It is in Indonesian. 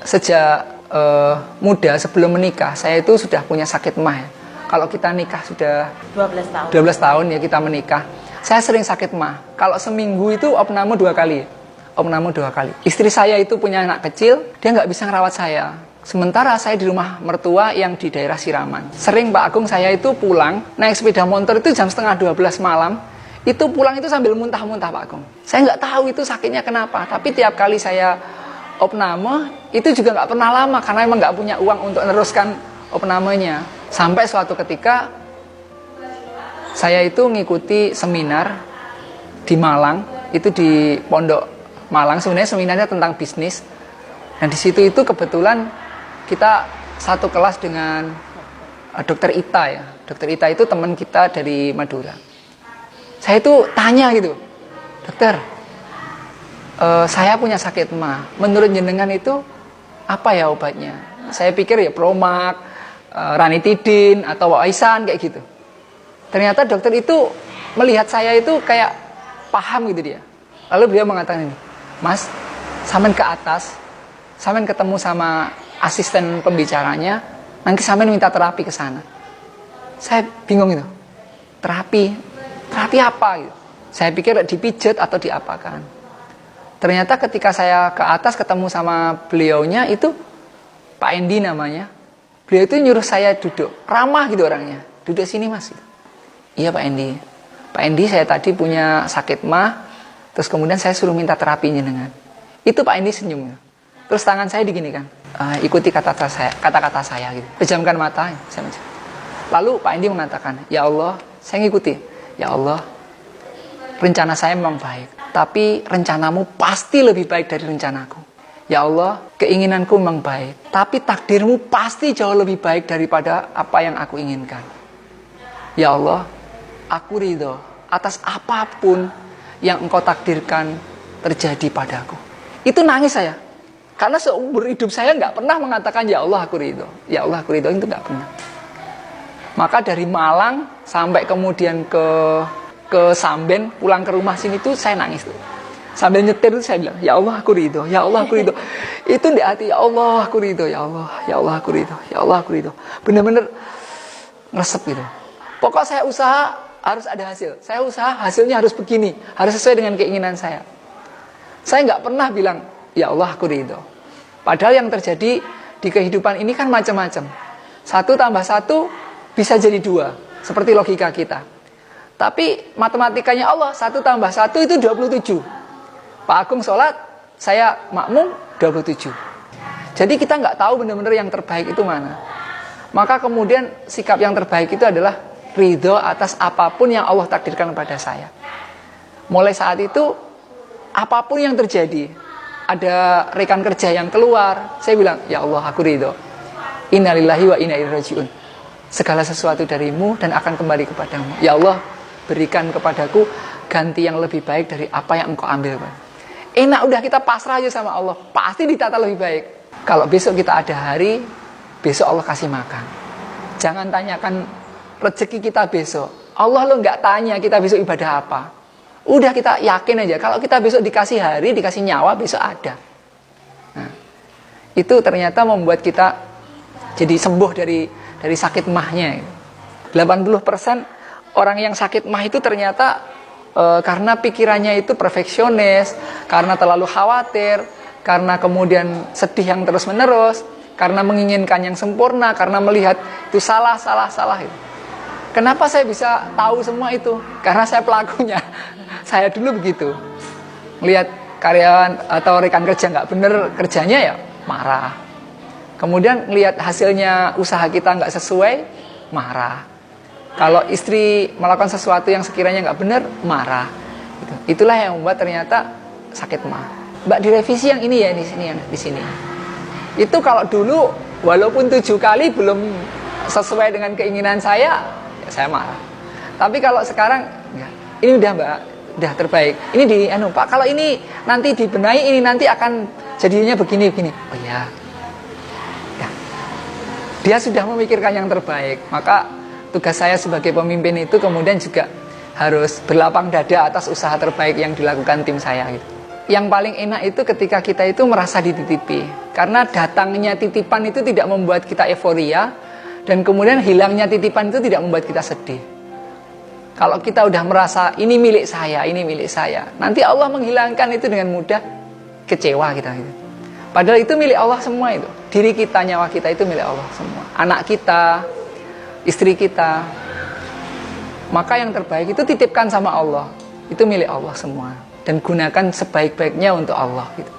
sejak muda sebelum menikah saya itu sudah punya sakit mah ya. Kalau kita nikah sudah 12 tahun ya kita menikah. Saya sering sakit mah. Kalau seminggu itu opname 2 kali. Opname 2 kali. Istri saya itu punya anak kecil, dia nggak bisa ngerawat saya. Sementara saya di rumah mertua yang di daerah Siraman. Sering Pak Agung saya itu pulang, naik sepeda motor itu jam setengah 12 malam. Itu pulang itu sambil muntah-muntah Pak Agung. Saya nggak tahu itu sakitnya kenapa. Tapi tiap kali saya opname, itu juga nggak pernah lama. Karena emang nggak punya uang untuk meneruskan opnamenya. Sampai suatu ketika, saya itu ngikuti seminar di Malang. Itu di Pondok Malang. Sebenarnya seminarnya tentang bisnis. Dan di situ itu kebetulan kita satu kelas dengan Dokter Ita ya. Dokter Ita itu teman kita dari Madura. Saya itu tanya gitu, dokter, saya punya sakit mah. Menurut jenengan itu apa ya obatnya? Saya pikir ya Promak, Ranitidin atau Waisan kayak gitu. Ternyata dokter itu melihat saya itu kayak paham gitu dia. Lalu beliau mengatakan ini, Mas, sampean ke atas, sampean ketemu sama asisten pembicaranya, nanti sampean minta terapi ke sana. Saya bingung itu. Terapi apa gitu. Saya pikir dipijat atau diapakan. Ternyata ketika saya ke atas ketemu sama beliaunya itu Pak Endi namanya. Beliau itu nyuruh saya duduk, ramah gitu orangnya. Duduk sini Mas. Iya Pak Endi. Pak Endi saya tadi punya sakit mah, terus kemudian saya suruh minta terapinya dengan. Itu Pak Endi senyum. Terus tangan saya diginikan. Ikuti kata-kata saya gitu. Pejamkan mata. Lalu Pak Endi mengatakan, ya Allah, saya ngikuti. Ya Allah, rencana saya memang baik, tapi rencanamu pasti lebih baik dari rencanaku. Ya Allah, keinginanku memang baik, tapi takdirmu pasti jauh lebih baik daripada apa yang aku inginkan. Ya Allah, aku ridho atas apapun yang engkau takdirkan terjadi padaku. Itu nangis saya. Karena seumur hidup saya nggak pernah mengatakan ya Allah aku ridho. Ya Allah aku ridho, itu nggak pernah. Maka dari Malang sampai kemudian ke Samben, pulang ke rumah sini tuh saya nangis tuh. Sambil nyetir tuh saya bilang, ya Allah aku ridho, ya Allah aku ridho. Itu di hati, ya Allah aku ridho, ya Allah aku ridho, ya Allah aku ridho. Bener-bener ngesep gitu. Pokok saya usaha harus ada hasil. Saya usaha hasilnya harus begini, harus sesuai dengan keinginan saya. Saya nggak pernah bilang, ya Allah aku ridho. Padahal yang terjadi di kehidupan ini kan macam-macam. 1 tambah 1 bisa jadi 2, seperti logika kita. Tapi matematikanya Allah, 1 tambah 1 itu 27. Pak Agung sholat, saya makmum 27. Jadi kita nggak tahu benar-benar yang terbaik itu mana. Maka kemudian sikap yang terbaik itu adalah ridho atas apapun yang Allah takdirkan kepada saya. Mulai saat itu, apapun yang terjadi, ada rekan kerja yang keluar, saya bilang, ya Allah aku ridho. Innalillahi wa inna ilaihi rajiun. Segala sesuatu darimu dan akan kembali kepadamu. Ya Allah, berikan kepadaku ganti yang lebih baik dari apa yang engkau ambil. Enak udah kita pasrah aja sama Allah, pasti ditata lebih baik. Kalau besok kita ada hari, besok Allah kasih makan. Jangan tanyakan rezeki kita besok. Allah lo nggak tanya kita besok ibadah apa. Udah kita yakin aja, kalau kita besok dikasih hari, dikasih nyawa, besok ada. Nah, itu ternyata membuat kita jadi sembuh dari sakit mahnya. 80% orang yang sakit mah itu ternyata karena pikirannya itu perfeksionis, karena terlalu khawatir, karena kemudian sedih yang terus menerus, karena menginginkan yang sempurna, karena melihat itu salah itu. Kenapa saya bisa tahu semua itu? Karena saya pelakunya. Saya dulu begitu, melihat karyawan atau rekan kerja nggak bener kerjanya ya marah. Kemudian melihat hasilnya usaha kita nggak sesuai, marah. Kalau istri melakukan sesuatu yang sekiranya nggak benar, marah. Itulah yang membuat ternyata sakit mah. Mbak direvisi yang ini ya, di sini. Itu kalau dulu walaupun 7 kali belum sesuai dengan keinginan saya, ya saya marah. Tapi kalau sekarang, ya, ini udah Mbak, udah terbaik. Ini Pak, kalau ini nanti dibenahi, ini nanti akan jadinya begini. Oh ya. Dia sudah memikirkan yang terbaik. Maka tugas saya sebagai pemimpin itu kemudian juga harus berlapang dada atas usaha terbaik yang dilakukan tim saya gitu. yang paling enak itu ketika kita itu merasa dititipi. Karena datangnya titipan itu tidak membuat kita euforia, dan kemudian hilangnya titipan itu tidak membuat kita sedih. Kalau kita udah merasa ini milik saya, nanti Allah menghilangkan itu dengan mudah, kecewa kita gitu. Padahal itu milik Allah semua itu. Diri kita, nyawa kita itu milik Allah semua. Anak kita, istri kita. Maka yang terbaik itu titipkan sama Allah. Itu milik Allah semua. Dan gunakan sebaik-baiknya untuk Allah gitu.